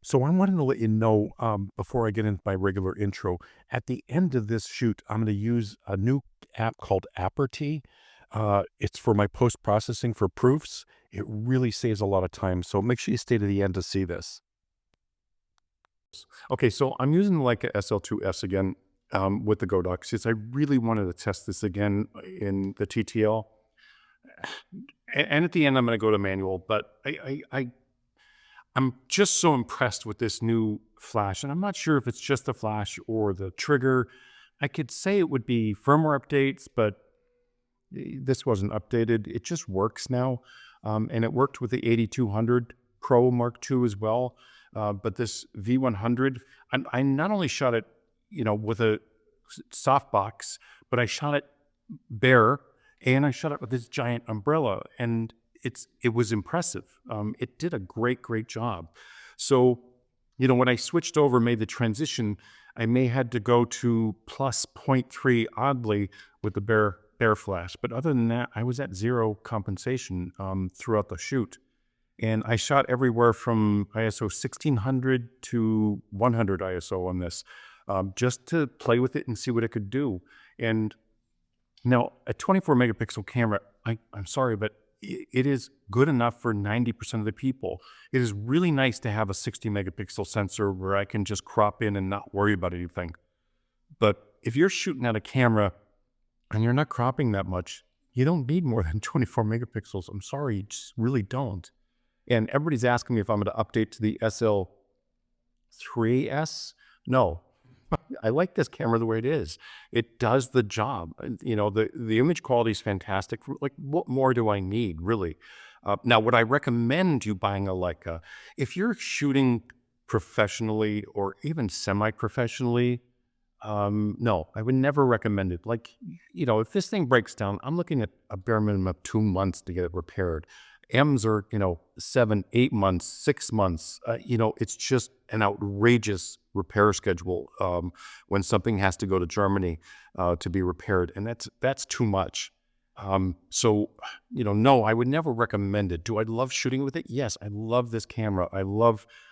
So I wanted to let you know before I get into my regular intro, at the end of this shoot, I'm going to use a new app called Aperty. It's for my post processing for proofs. It really saves a lot of time. So make sure you stay to the end to see this. Okay, so I'm using the Leica SL2S again with the Godox because I really wanted to test this again in the TTL. And at the end, I'm going to go to manual, but I'm just so impressed with this new flash, and I'm not sure if it's just the flash or the trigger. I could say it would be firmware updates, but this wasn't updated. It just works now, and it worked with the 8200 Pro Mark II as well. But this V100, I not only shot it, with a softbox, but I shot it bare, and I shot it with this giant umbrella, and it was impressive. It did a great job. So, when I switched over, made the transition, I may had to go to plus zero point 0.3 oddly with the bare flash, but other than that, I was at zero compensation throughout the shoot. And I shot everywhere from ISO 1600 to 100 ISO on this, just to play with it and see what it could do. And now, a 24 megapixel camera, I'm sorry, but it is good enough for 90% of the people. It is really nice to have a 60 megapixel sensor where I can just crop in and not worry about anything. But if you're shooting at a camera and you're not cropping that much, you don't need more than 24 megapixels. I'm sorry, you just really don't. And everybody's asking me if I'm going to update to the SL3S. No, I like this camera the way it is. It does the job. The image quality is fantastic. Like, what more do I need, really? Now, would I recommend you buying a Leica? If you're shooting professionally or even semi-professionally, no, I would never recommend it. Like, if this thing breaks down, I'm looking at a bare minimum of 2 months to get it repaired. M's are, 7, 8 months, 6 months. It's just an outrageous repair schedule when something has to go to Germany to be repaired, and that's too much. So, no, I would never recommend it. Do I love shooting with it? Yes, I love this camera.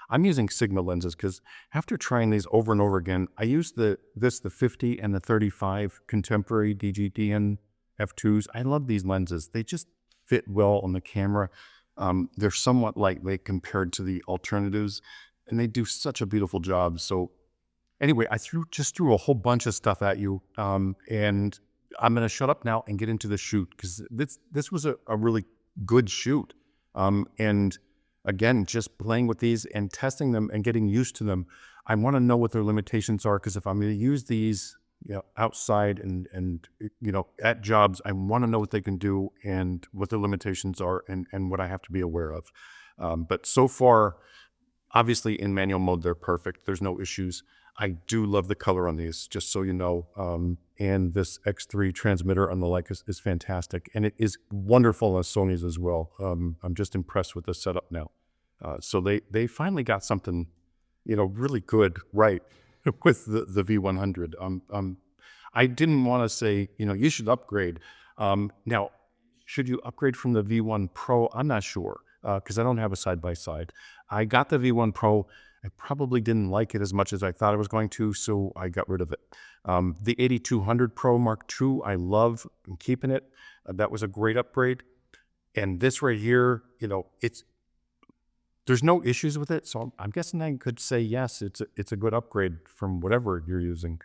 I'm using Sigma lenses because after trying these over and over again, I use the 50 and the 35 contemporary DGDN f2s. I love these lenses. They just fit well on the camera. They're somewhat lightweight compared to the alternatives, and they do such a beautiful job. So anyway, I just threw a whole bunch of stuff at you, and I'm going to shut up now and get into the shoot because this was a really good shoot. And again, just playing with these and testing them and getting used to them. I want to know what their limitations are because if I'm going to use these, outside and at jobs, I want to know what they can do and what their limitations are and what I have to be aware of. But so far, obviously in manual mode, they're perfect. There's no issues. I do love the color on these, just so you know. And this X3 transmitter on the Leica is fantastic. And it is wonderful on Sony's as well. I'm just impressed with the setup now. So they finally got something, really good right with the V100. I didn't want to say, you should upgrade. Now, should you upgrade from the V1 Pro? I'm not sure because I don't have a side-by-side. I got the V1 Pro. I probably didn't like it as much as I thought I was going to, so I got rid of it. The 8200 Pro Mark II, I love. I'm keeping it. That was a great upgrade. And this right here, there's no issues with it, so I'm guessing I could say yes, it's a good upgrade from whatever you're using.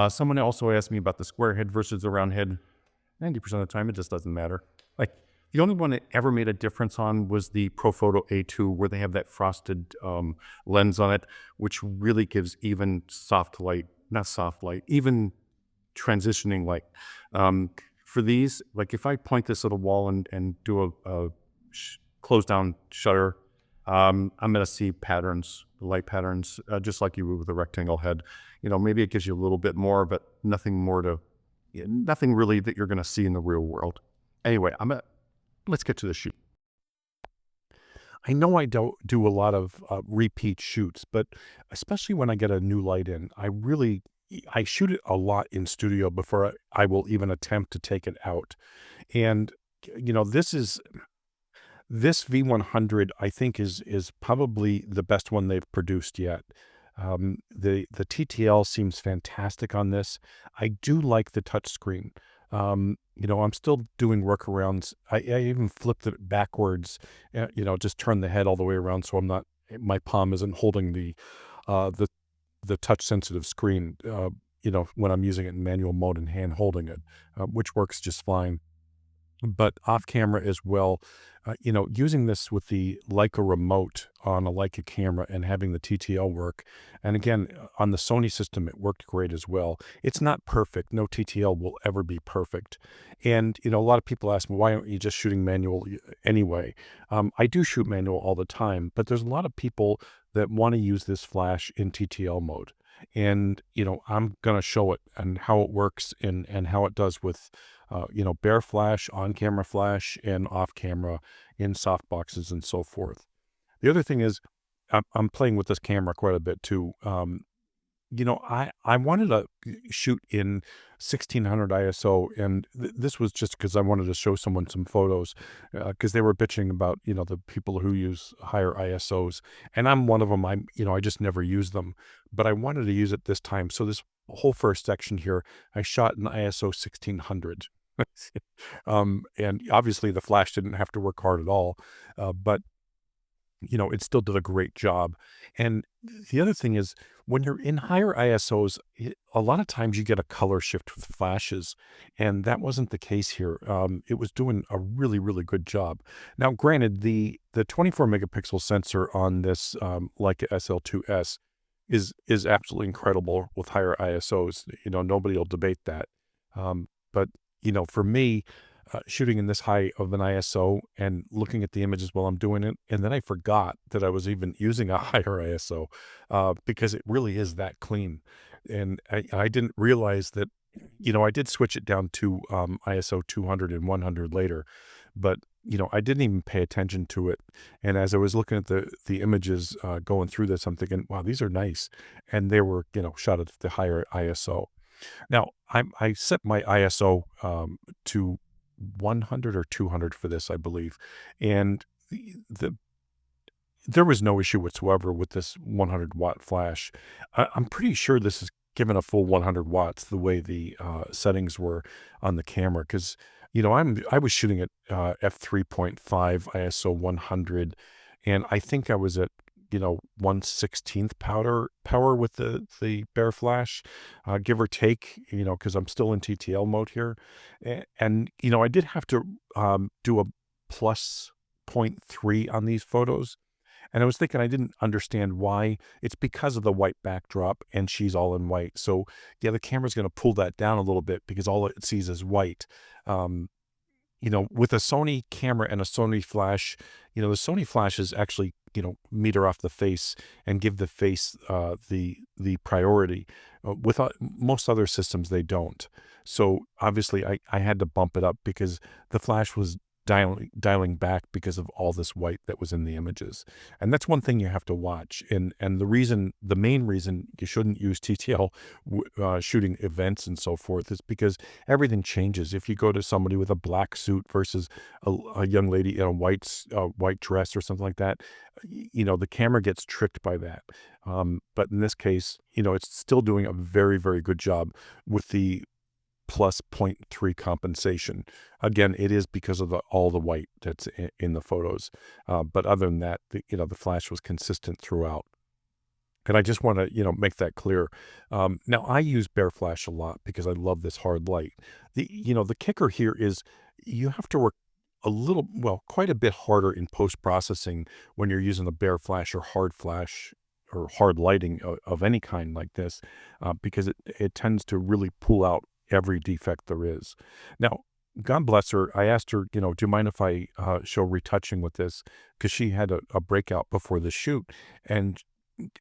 Someone also asked me about the square head versus the round head. 90% of the time, it just doesn't matter. Like, the only one that ever made a difference on was the Profoto A2, where they have that frosted lens on it, which really gives even even transitioning light. For these, like if I point this at a wall and do a close down shutter, I'm going to see patterns, light patterns, just like you would with a rectangle head. Maybe it gives you a little bit more, but nothing really that you're going to see in the real world. Anyway, let's get to the shoot. I know I don't do a lot of repeat shoots, but especially when I get a new light in, I shoot it a lot in studio before I will even attempt to take it out. And, this is This V100, I think, is probably the best one they've produced yet. The TTL seems fantastic on this. I do like the touch screen. I'm still doing workarounds. I even flipped it backwards, just turn the head all the way around so my palm isn't holding uh, the the touch sensitive screen. When I'm using it in manual mode and hand holding it, which works just fine. But off camera as well, using this with the Leica remote on a Leica camera and having the TTL work. And again, on the Sony system, it worked great as well. It's not perfect. No TTL will ever be perfect. And, a lot of people ask me, why aren't you just shooting manual anyway? I do shoot manual all the time, but there's a lot of people that want to use this flash in TTL mode. And, I'm going to show it and how it works and how it does with bare flash, on camera flash, and off camera in soft boxes and so forth. The other thing is, I'm playing with this camera quite a bit too. I wanted to shoot in 1600 ISO, and this was just because I wanted to show someone some photos, because they were bitching about the people who use higher ISOs, and I'm one of them. I just never use them, but I wanted to use it this time. So this whole first section here, I shot in ISO 1600. And obviously the flash didn't have to work hard at all, but it still did a great job. And the other thing is, when you're in higher ISOs, a lot of times you get a color shift with flashes, and that wasn't the case here. It was doing a really, really good job. Now, granted, the 24 megapixel sensor on this Leica SL2S is absolutely incredible with higher ISOs. Nobody will debate that. But for me, shooting in this high of an ISO and looking at the images while I'm doing it, and then I forgot that I was even using a higher ISO, because it really is that clean. And I didn't realize that, I did switch it down to ISO 200 and 100 later, but I didn't even pay attention to it. And as I was looking at the images going through this, I'm thinking, wow, these are nice, and they were shot at the higher ISO. Now, I set my ISO to 100 or 200 for this, I believe, and there was no issue whatsoever with this 100-watt flash. I'm pretty sure this is given a full 100 watts the way the settings were on the camera, because I was shooting at f3.5 ISO 100, and I think I was at 1/16th power with the bare flash, give or take, because I'm still in TTL mode here. And I did have to do a plus point 0.3 on these photos. And I was thinking, I didn't understand why. It's because of the white backdrop, and she's all in white. So yeah, the camera's going to pull that down a little bit because all it sees is white. Um, with a Sony camera and a Sony flash, the Sony flashes actually, meter off the face and give the face the priority. With most other systems, they don't. So obviously, I had to bump it up because the flash was dialing back because of all this white that was in the images. And that's one thing you have to watch. And the main reason you shouldn't use TTL shooting events and so forth is because everything changes. If you go to somebody with a black suit versus a young lady in a white dress or something like that, the camera gets tricked by that. But in this case, it's still doing a very, very good job with the plus point 0.3 compensation. Again, it is because of all the white that's in the photos. But other than that, the flash was consistent throughout. And I just want to, make that clear. Now, I use bare flash a lot because I love this hard light. The kicker here is you have to work quite a bit harder in post-processing when you're using a bare flash or hard lighting of any kind like this, because it tends to really pull out every defect there is. Now, God bless her. I asked her, do you mind if I show retouching with this? Because she had a breakout before the shoot, and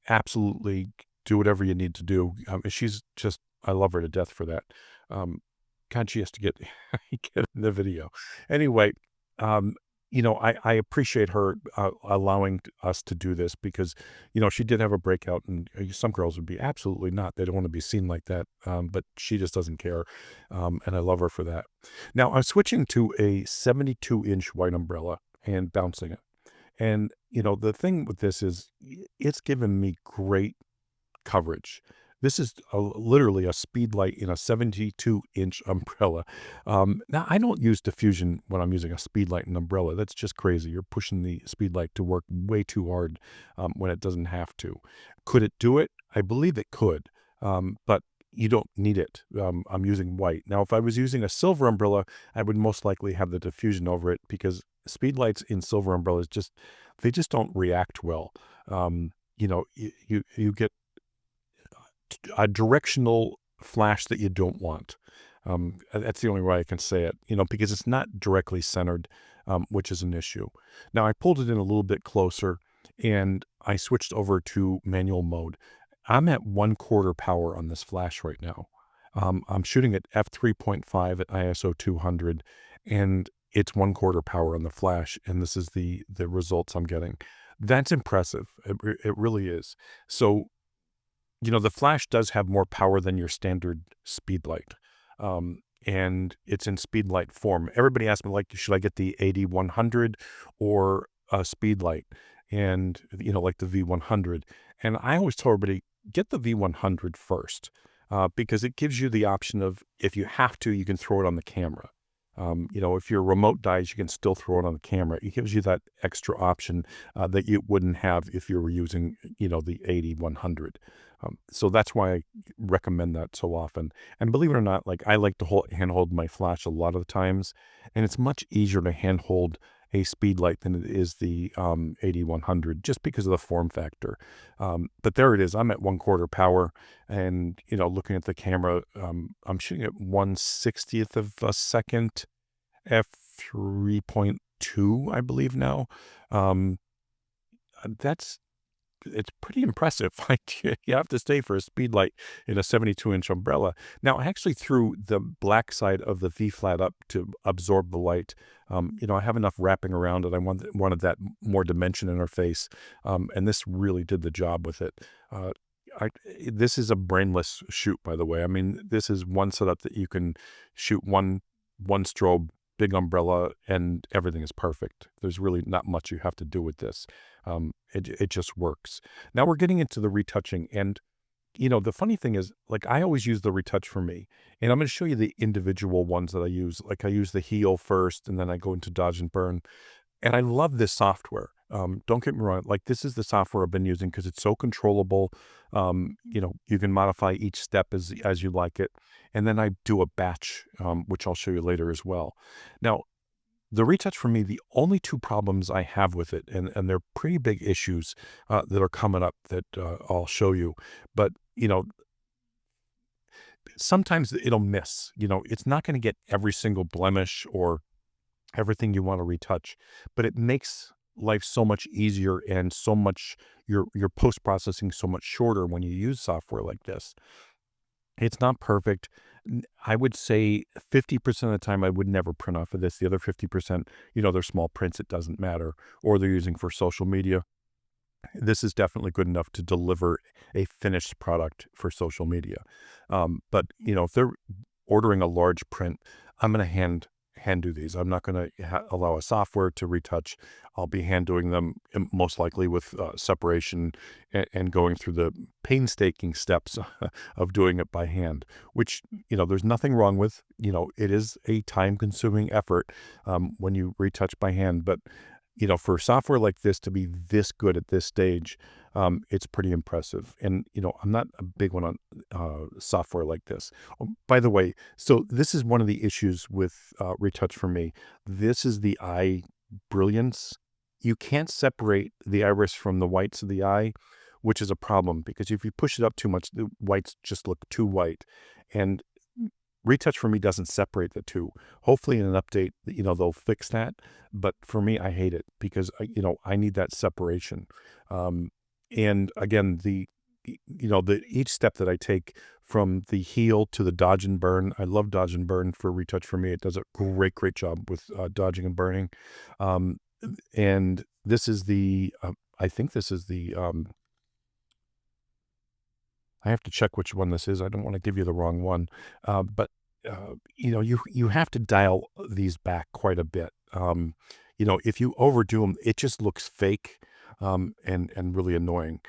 absolutely do whatever you need to do. She's just, I love her to death for that. God, she has to get, get in the video. Anyway, I appreciate her allowing us to do this because, she did have a breakout, and some girls would be absolutely not. They don't want to be seen like that. But she just doesn't care. And I love her for that. Now I'm switching to a 72-inch white umbrella. and bouncing it. And, the thing with this is it's given me great coverage. This is literally a speed light in a 72-inch umbrella. Now, I don't use diffusion when I'm using a speed light and umbrella. That's just crazy. You're pushing the speed light to work way too hard when it doesn't have to. Could it do it? I believe it could, but you don't need it. I'm using white. Now, if I was using a silver umbrella, I would most likely have the diffusion over it because speed lights in silver umbrellas they just don't react well. You get a directional flash that you don't want. That's the only way I can say it, because it's not directly centered, which is an issue. Now, I pulled it in a little bit closer and I switched over to manual mode. I'm at 1/4 power on this flash right now. I'm shooting at f3.5 at ISO 200, and it's 1/4 power on the flash, and this is the results I'm getting. That's impressive. It really is. So the flash does have more power than your standard speed light. And it's in speed light form. Everybody asks me, like, should I get the 80-100 or a speed light? And, like the V100. And I always tell everybody, get the V100 first, because it gives you the option of, if you have to, you can throw it on the camera. If your remote dies, you can still throw it on the camera. It gives you that extra option that you wouldn't have if you were using, the 80-100. So that's why I recommend that so often. And believe it or not, like, I like to handhold my flash a lot of the times, and it's much easier to handhold a speed light than it is the 80-100, just because of the form factor. But there it is. I'm at 1/4 power, and looking at the camera, I'm shooting at 1/60th of a second, f3.2, I believe now. Um, it's pretty impressive. Like, you have to stay for a speed light in a 72-inch umbrella. Now, I actually threw the black side of the V flat up to absorb the light. I have enough wrapping around it. I wanted that more dimension in her face, and this really did the job with it. Uh, this is a brainless shoot, by the way. I mean, this is one setup that you can shoot one strobe, big umbrella, and everything is perfect. There's really not much you have to do with this. It just works. Now we're getting into the retouching, and the funny thing is, like, I always use the retouch for me, and I'm going to show you the individual ones that I use. Like, I use the heal first, and then I go into dodge and burn. And I love this software. Don't get me wrong. Like, this is the software I've been using because it's so controllable. You can modify each step as you like it. And then I do a batch, which I'll show you later as well. Now, the retouch for me, the only two problems I have with it, and they're pretty big issues that are coming up that I'll show you. But, sometimes it'll miss. It's not going to get every single blemish or everything you want to retouch, but it makes life so much easier, and so much your post-processing so much shorter when you use software like this. It's not perfect. I would say 50% of the time I would never print off of this. The other 50%, they're small prints, it doesn't matter, or they're using for social media. This is definitely good enough to deliver a finished product for social media. But if they're ordering a large print, I'm going to hand do these. I'm not going to allow a software to retouch. I'll be hand doing them, most likely with separation, and going through the painstaking steps of doing it by hand, which, there's nothing wrong with. It is a time-consuming effort when you retouch by hand, but for software like this to be this good at this stage, it's pretty impressive. And, I'm not a big one on software like this. Oh, by the way, so this is one of the issues with retouch for me. This is the eye brilliance. You can't separate the iris from the whites of the eye, which is a problem, because if you push it up too much, the whites just look too white. And retouch for me doesn't separate the two. Hopefully in an update, they'll fix that. But for me, I hate it because I need that separation. And again, the each step that I take from the heal to the dodge and burn. I love dodge and burn for retouch for me. It does a great job with dodging and burning. And this is I think this is I have to check which one this is. I don't want to give you the wrong one. But you have to dial these back quite a bit. if you overdo them, it just looks fake, and really annoying.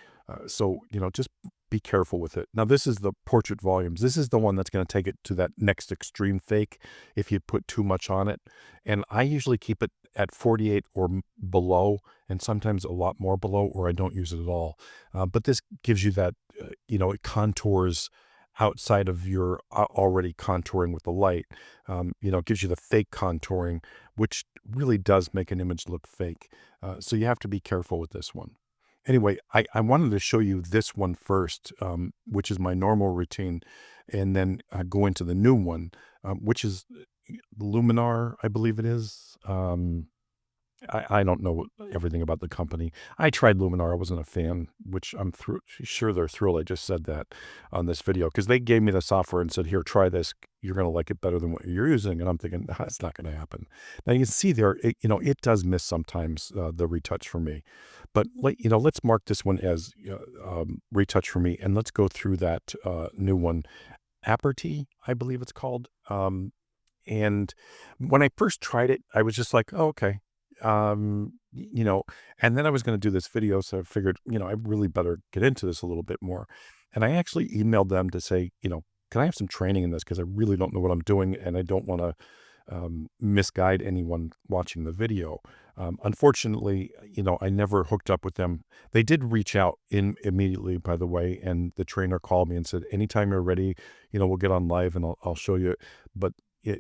So, just be careful with it. Now, this is the portrait volumes. This is the one that's going to take it to that next extreme fake if you put too much on it. And I usually keep it at 48 or below, and sometimes a lot more below, or I don't use it at all. But this gives you that, it contours outside of your already contouring with the light. It gives you the fake contouring, which really does make an image look fake. So you have to be careful with this one. Anyway, I wanted to show you this one first, which is my normal routine, and then go into the new one, which is Luminar, I believe it is. I don't know everything about the company. I tried Luminar. I wasn't a fan, which I'm sure they're thrilled I just said that on this video, because they gave me the software and said, here, try this. You're going to like it better than what you're using. And I'm thinking, that's not going to happen. Now you can see there, it does miss sometimes, the retouch for me. But let's mark this one as retouch for me, and let's go through that new one, Aperty, I believe it's called. And when I first tried it, I was just like, oh, okay. And then I was going to do this video, so I figured, I really better get into this a little bit more. And I actually emailed them to say, can I have some training in this? Because I really don't know what I'm doing, and I don't want to misguide anyone watching the video. Unfortunately, I never hooked up with them. They did reach out immediately, by the way, and the trainer called me and said, anytime you're ready, we'll get on live and I'll show you. But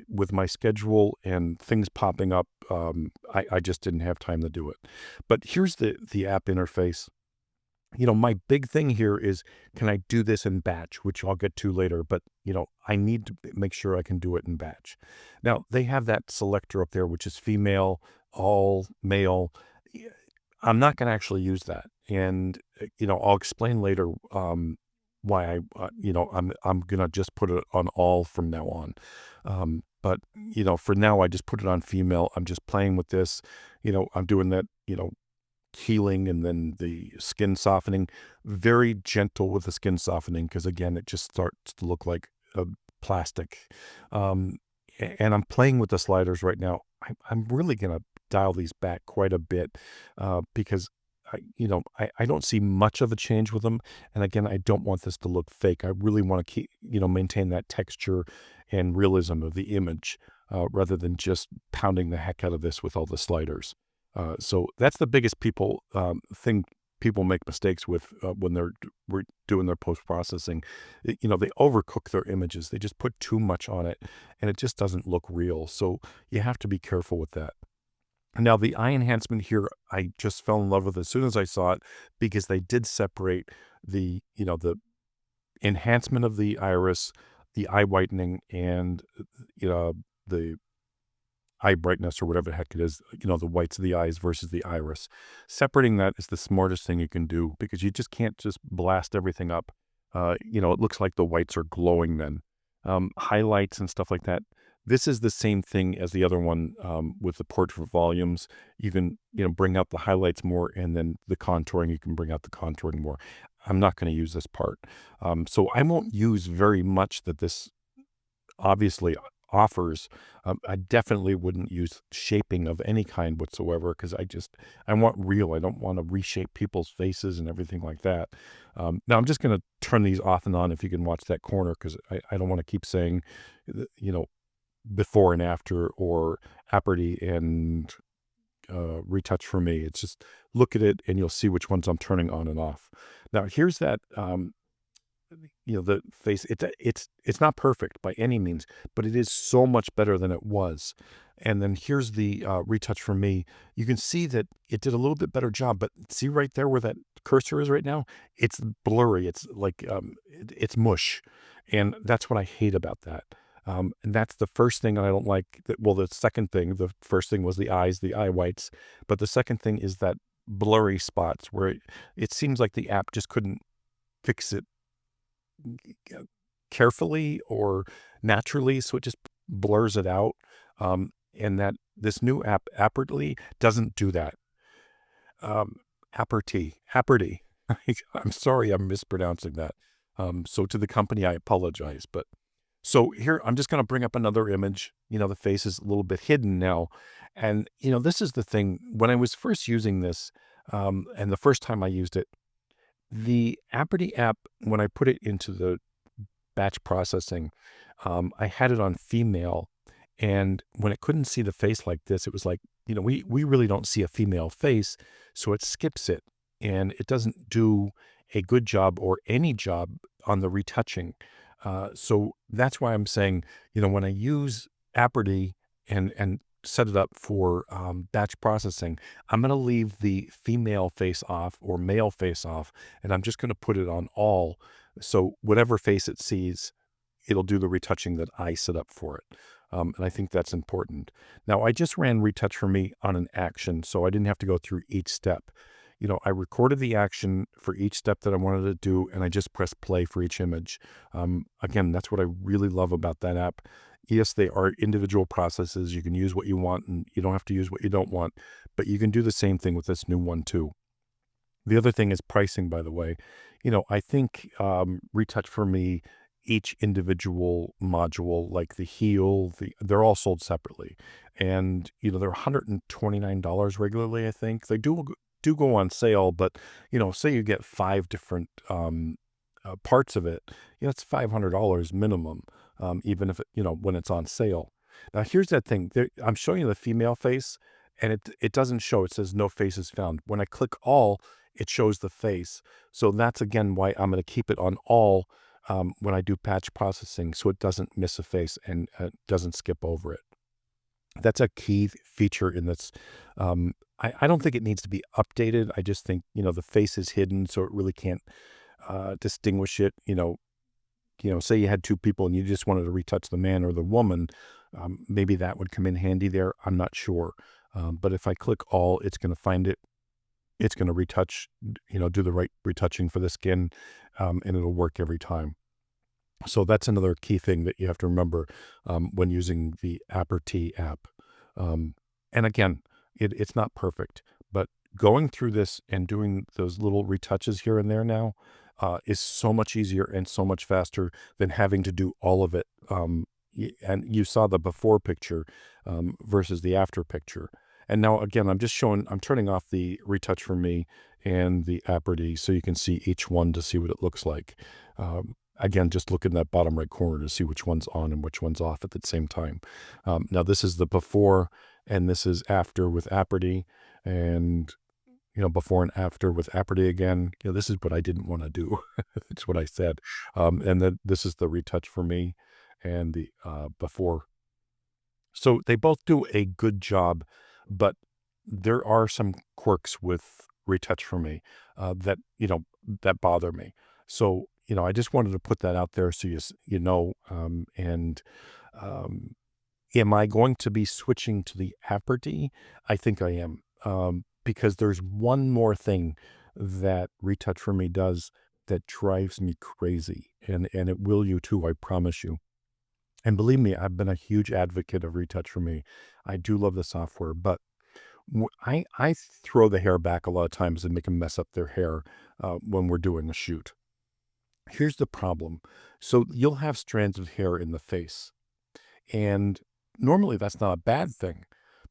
with my schedule and things popping up, I just didn't have time to do it. But here's the app interface. My big thing here is, can I do this in batch, which I'll get to later, but, I need to make sure I can do it in batch. Now, they have that selector up there, which is female, all male. I'm not going to actually use that. And, I'll explain later, why I'm going to just put it on all from now on. But, for now, I just put it on female. I'm just playing with this. I'm doing that, healing and then the skin softening, very gentle with the skin softening, because again, it just starts to look like plastic. And I'm playing with the sliders right now. I'm really going to dial these back quite a bit, because I don't see much of a change with them. And again, I don't want this to look fake. I really want to keep, maintain that texture and realism of the image, rather than just pounding the heck out of this with all the sliders. So that's the biggest thing people make mistakes with, when they're doing their post-processing. They overcook their images. They just put too much on it, and it just doesn't look real. So you have to be careful with that. Now, the eye enhancement here, I just fell in love with as soon as I saw it, because they did separate the enhancement of the iris, the eye whitening, and the eye brightness, or whatever the heck it is, the whites of the eyes versus the iris. Separating that is the smartest thing you can do, because you just can't just blast everything up. It looks like the whites are glowing then. Highlights and stuff like that. This is the same thing as the other one, with the portrait volumes. You can, bring out the highlights more, and then the contouring, you can bring out the contouring more. I'm not going to use this part. So I won't use very much that this obviously offers. I definitely wouldn't use shaping of any kind whatsoever, because I want real. I don't want to reshape people's faces and everything like that. Now I'm just going to turn these off and on, if you can watch that corner, because I don't want to keep saying, before and after, or Aperty and retouch for me. It's just look at it and you'll see which ones I'm turning on and off. Now here's that, the face. It's not perfect by any means, but it is so much better than it was. And then here's the retouch for me. You can see that it did a little bit better job, but see right there where that cursor is right now? It's blurry. It's like, it's mush. And that's what I hate about that. And that's the first thing I don't like. Well, the second thing, the first thing was the eyes, the eye whites. But the second thing is that blurry spots where it seems like the app just couldn't fix it carefully or naturally. So it just blurs it out. And that this new app, Aperty, doesn't do that. Aperty. I'm sorry, I'm mispronouncing that. So to the company, I apologize. So here, I'm just going to bring up another image. The face is a little bit hidden now. And, this is the thing. When I was first using this, and the first time I used it, the Aperty app, when I put it into the batch processing, I had it on female. And when it couldn't see the face like this, it was like, we really don't see a female face. So it skips it and it doesn't do a good job or any job on the retouching. So that's why I'm saying, when I use Aperty and set it up for batch processing, I'm going to leave the female face off or male face off, and I'm just going to put it on all. So whatever face it sees, it'll do the retouching that I set up for it. And I think that's important. Now, I just ran Retouch for Me on an action, so I didn't have to go through each step. I recorded the action for each step that I wanted to do, and I just pressed play for each image. Again, that's what I really love about that app. Yes, they are individual processes. You can use what you want, and you don't have to use what you don't want, but you can do the same thing with this new one too. The other thing is pricing, by the way. I think Retouch for Me, each individual module, like the heel, they're all sold separately. And, they're $129 regularly, I think. They do go on sale, but, say you get 5 different parts of it, it's $500 minimum, even if, when it's on sale. Now, here's that thing. I'm showing you the female face, and it doesn't show. It says no faces found. When I click all, it shows the face. So that's, again, why I'm going to keep it on all when I do patch processing, so it doesn't miss a face and doesn't skip over it. That's a key feature in this. I don't think it needs to be updated. I just think, the face is hidden, so it really can't distinguish it. Say you had two people and you just wanted to retouch the man or the woman, maybe that would come in handy there. I'm not sure. But if I click all, it's going to find it. It's going to retouch, do the right retouching for the skin, and it'll work every time. So that's another key thing that you have to remember when using the Aperty app. And again, it's not perfect, but going through this and doing those little retouches here and there now is so much easier and so much faster than having to do all of it. And you saw the before picture versus the after picture. And now, again, I'm turning off the Retouch for Me and the Aperty so you can see each one to see what it looks like. Again, just look in that bottom right corner to see which one's on and which one's off at the same time. Now, this is the before and this is after with Aperty, and, before and after with Aperty again. This is what I didn't want to do. That's what I said. And then this is the Retouch for Me and the before. So they both do a good job, but there are some quirks with Retouch for Me that bother me. So, I just wanted to put that out there so and am I going to be switching to the Aperty? I think I am, because there's one more thing that Retouch for Me does that drives me crazy, and it will you too, I promise you. And believe me, I've been a huge advocate of Retouch for Me. I do love the software, but I throw the hair back a lot of times and make them mess up their hair when we're doing a shoot. Here's the problem. So you'll have strands of hair in the face, and normally that's not a bad thing.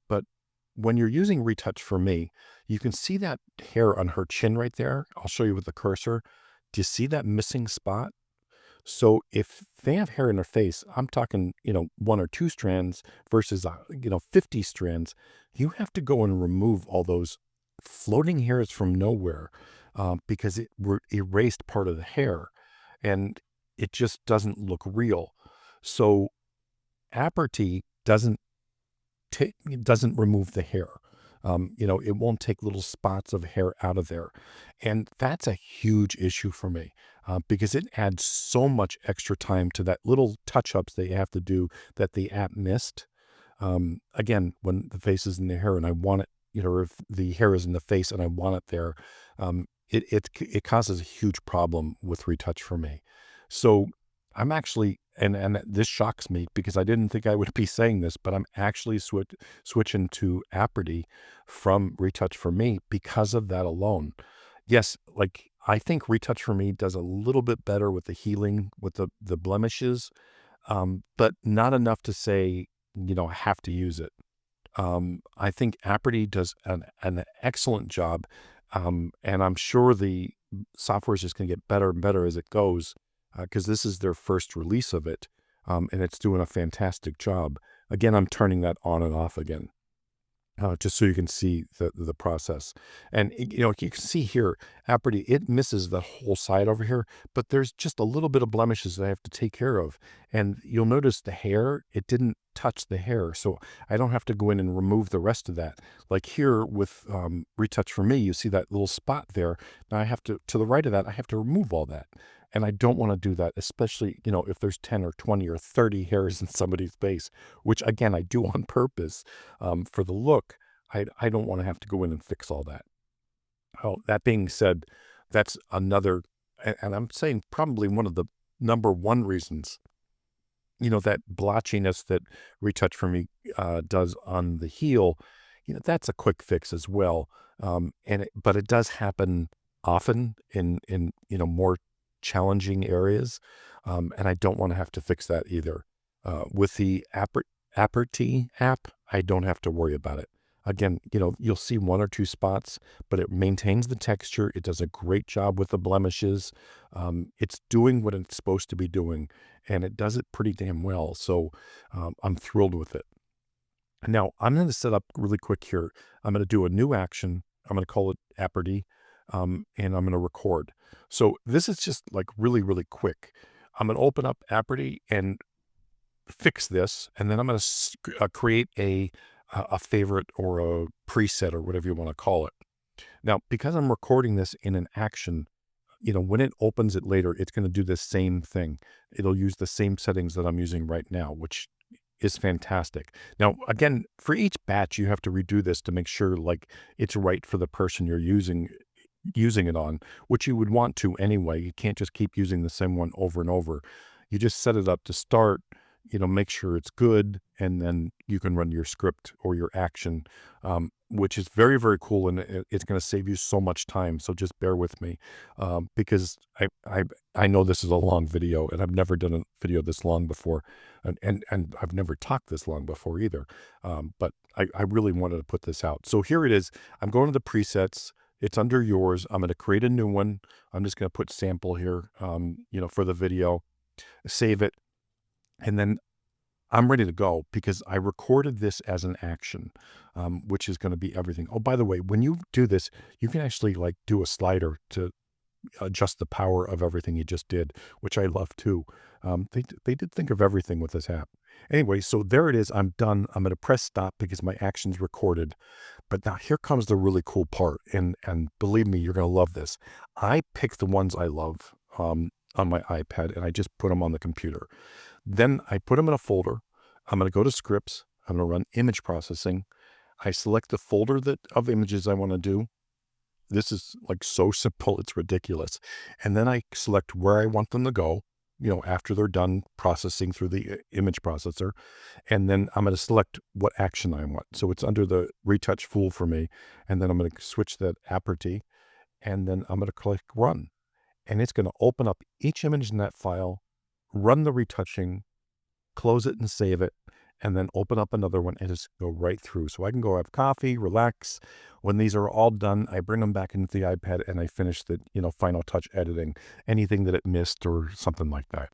But when you're using Retouch for Me, you can see that hair on her chin right there. I'll show you with the cursor. Do you see that missing spot? So if they have hair in their face, I'm talking, 1 or 2 strands versus, 50 strands. You have to go and remove all those floating hairs from nowhere because it erased part of the hair, and it just doesn't look real. So Aperty doesn't remove the hair. It won't take little spots of hair out of there. And that's a huge issue for me because it adds so much extra time to that little touch-ups that you have to do that the app missed. Again, when the face is in the hair and I want it, or if the hair is in the face and I want it there, it causes a huge problem with Retouch for Me. So I'm actually, and this shocks me because I didn't think I would be saying this, but I'm actually switching to Aperty from Retouch for Me because of that alone. Yes, like I think Retouch for Me does a little bit better with the healing, with the blemishes, but not enough to say, I have to use it. I think Aperty does an excellent job, and I'm sure the software is just going to get better and better as it goes, because this is their first release of it, and it's doing a fantastic job. Again, I'm turning that on and off again, just so you can see the process. And you can see here, Aperty, it misses the whole side over here, but there's just a little bit of blemishes that I have to take care of. And you'll notice the hair, it didn't touch the hair, so I don't have to go in and remove the rest of that. Like here with Retouch for Me, you see that little spot there. Now I have to the right of that, I have to remove all that. And I don't want to do that, especially, if there's 10 or 20 or 30 hairs in somebody's face, which again, I do on purpose for the look. I don't want to have to go in and fix all that. Oh, that being said, that's another, and I'm saying probably one of the number one reasons, that blotchiness that Retouch for Me does on the heel, that's a quick fix as well. But it does happen often in more challenging areas, and I don't want to have to fix that either. With the Aperty app, I don't have to worry about it. Again, you'll see one or two spots, but it maintains the texture. It does a great job with the blemishes. It's doing what it's supposed to be doing, and it does it pretty damn well. So I'm thrilled with it. Now, I'm going to set up really quick here. I'm going to do a new action. I'm going to call it Aperty, and I'm going to record. So this is just like really, really quick. I'm going to open up Aperty and fix this, and then I'm going to create a favorite or a preset or whatever you want to call it. Now, because I'm recording this in an action, when it opens it later, it's going to do the same thing. It'll use the same settings that I'm using right now, which is fantastic. Now, again, for each batch, you have to redo this to make sure like it's right for the person you're using it on, which you would want to anyway. You can't just keep using the same one over and over. You just set it up to start, make sure it's good, and then you can run your script or your action, which is very, very cool, and it's going to save you so much time. So just bear with me, because I know this is a long video, and I've never done a video this long before, and I've never talked this long before either. But I really wanted to put this out. So here it is. I'm going to the presets. It's under yours. I'm going to create a new one. I'm just going to put sample here, for the video, save it. And then I'm ready to go because I recorded this as an action, which is going to be everything. Oh, by the way, when you do this, you can actually like do a slider to adjust the power of everything you just did, which I love too. They did think of everything with this app. Anyway, so there it is. I'm done. I'm going to press stop because my action's recorded. But now here comes the really cool part, and believe me, you're going to love this. I pick the ones I love on my iPad, and I just put them on the computer. Then I put them in a folder. I'm going to go to scripts. I'm going to run image processing. I select the folder of images I want to do. This is like so simple, it's ridiculous. And then I select where I want them to go, after they're done processing through the image processor. And then I'm going to select what action I want. So it's under the retouch Fool for Me. And then I'm going to switch that Aperty. And then I'm going to click run. And it's going to open up each image in that file, run the retouching, close it and save it, and then open up another one and just go right through. So I can go have coffee, relax. When these are all done, I bring them back into the iPad and I finish the, final touch editing, anything that it missed or something like that.